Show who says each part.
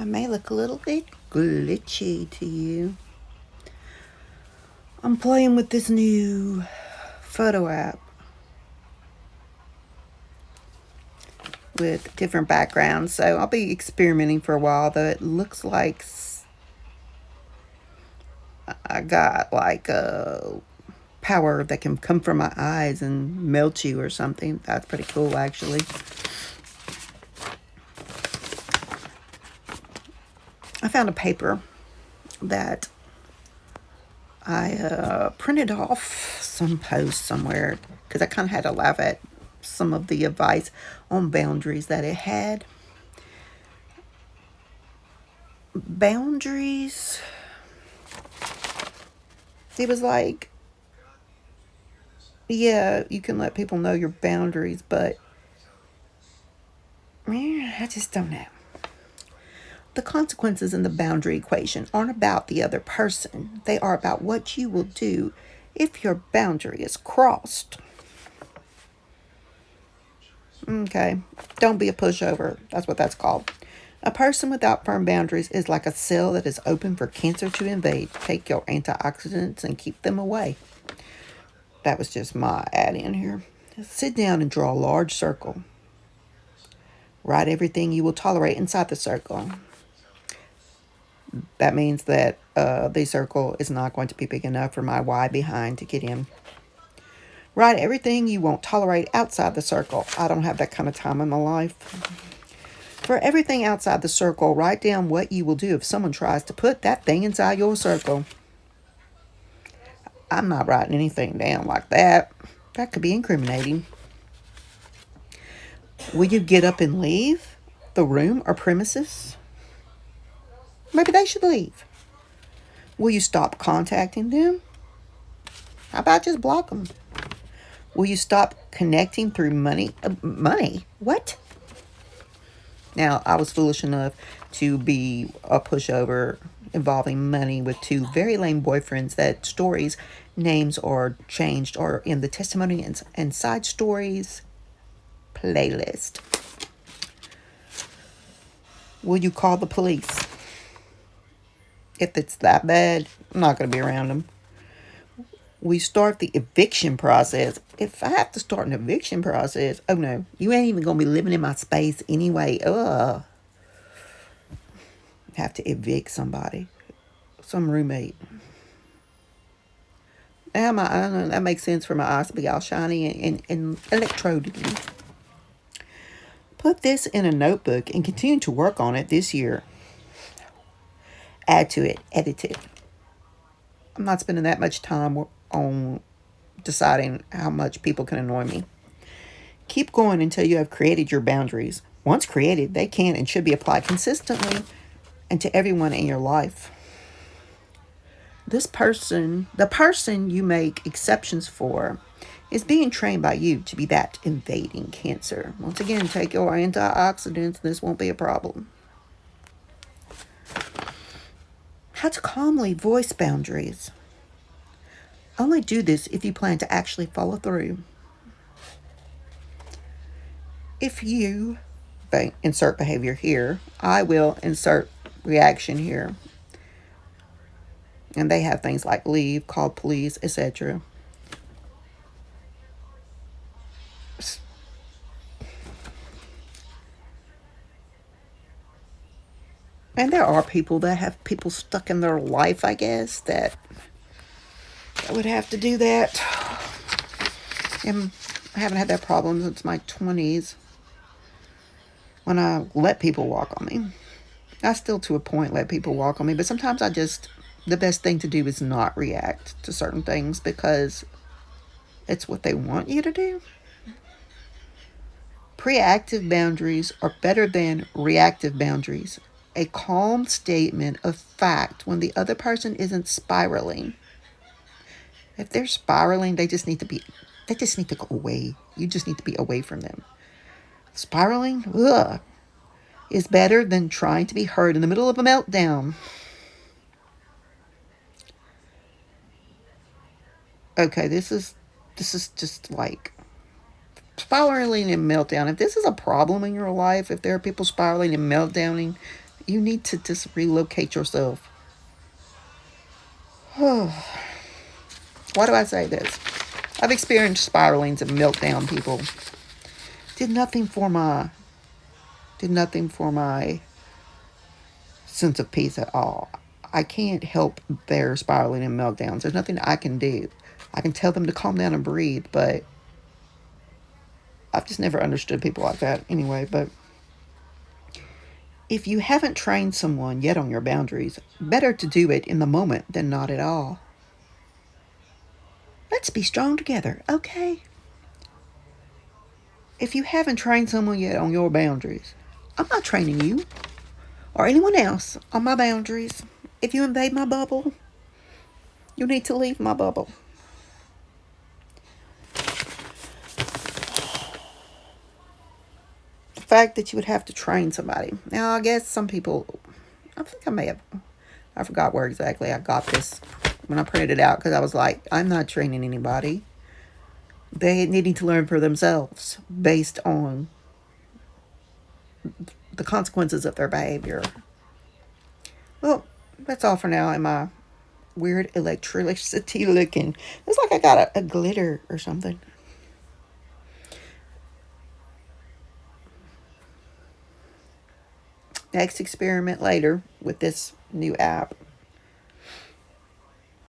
Speaker 1: I may look a little bit glitchy to you. I'm playing with this new photo app with different backgrounds, so I'll be experimenting for a while, though it looks like I got like a power that can come from my eyes and melt you or something. That's pretty cool, actually. I found a paper that I printed off some post somewhere because I kind of had to laugh at some of the advice on boundaries that it had. Boundaries, it was like, yeah, you can let people know your boundaries, but I just don't know. The consequences in the boundary equation aren't about the other person. They are about what you will do if your boundary is crossed. Okay, don't be a pushover. That's what that's called. A person without firm boundaries is like a cell that is open for cancer to invade. Take your antioxidants and keep them away. That was just my add in here. Sit down and draw a large circle. Write everything you will tolerate inside the circle. That means that the circle is not going to be big enough for my Y behind to get in. Write everything you won't tolerate outside the circle. I don't have that kind of time in my life. For everything outside the circle, write down what you will do if someone tries to put that thing inside your circle. I'm not writing anything down like that. That could be incriminating. Will you get up and leave the room or premises? Maybe they should leave. Will you stop contacting them? How about just block them? Will you stop connecting through money? Money? What? Now, I was foolish enough to be a pushover involving money with two very lame boyfriends that stories, names are changed or in the testimony and side stories playlist. Will you call the police? If it's that bad, I'm not going to be around them. We start the eviction process. If I have to start an eviction process, oh no, you ain't even going to be living in my space anyway. Ugh. Have to evict somebody. Some roommate. Now I don't know, that makes sense for my eyes to be all shiny and electroded. Put this in a notebook and continue to work on it this year. Add to it, edit it. I'm not spending that much time on deciding how much people can annoy me. Keep going until you have created your boundaries. Once created, they can and should be applied consistently and to everyone in your life. The person you make exceptions for, is being trained by you to be that invading cancer. Once again, take your antioxidants. This won't be a problem. How to calmly voice boundaries. Only do this if you plan to actually follow through. If you insert behavior here, I will insert reaction here. And they have things like leave, call police, etc. And there are people that have people stuck in their life, I guess, that would have to do that. And I haven't had that problem since my 20s when I let people walk on me. I still, to a point, let people walk on me, but sometimes the best thing to do is not react to certain things because it's what they want you to do. Proactive boundaries are better than reactive boundaries. A calm statement of fact when the other person isn't spiraling. If they're spiraling, they just need to go away. You just need to be away from them. Spiraling, is better than trying to be heard in the middle of a meltdown. Okay, this is just like spiraling and meltdown. If this is a problem in your life, if there are people spiraling and meltdowning, You need to just relocate yourself. Why do I say this? I've experienced spiralings and meltdown, people. Did nothing for my sense of peace at all. I can't help their spiraling and meltdowns. There's nothing I can do. I can tell them to calm down and breathe, but I've just never understood people like that anyway. But if you haven't trained someone yet on your boundaries, better to do it in the moment than not at all. Let's be strong together, okay? If you haven't trained someone yet on your boundaries, I'm not training you or anyone else on my boundaries. If you invade my bubble, you need to leave my bubble. The fact that you would have to train somebody. Now, I guess some people, I think I forgot where exactly I got this when I printed it out, because I was like, I'm not training anybody. They needing to learn for themselves based on the consequences of their behavior. Well, that's all for now. In my weird electricity looking, it's like I got a glitter or something. Next experiment later with this new app.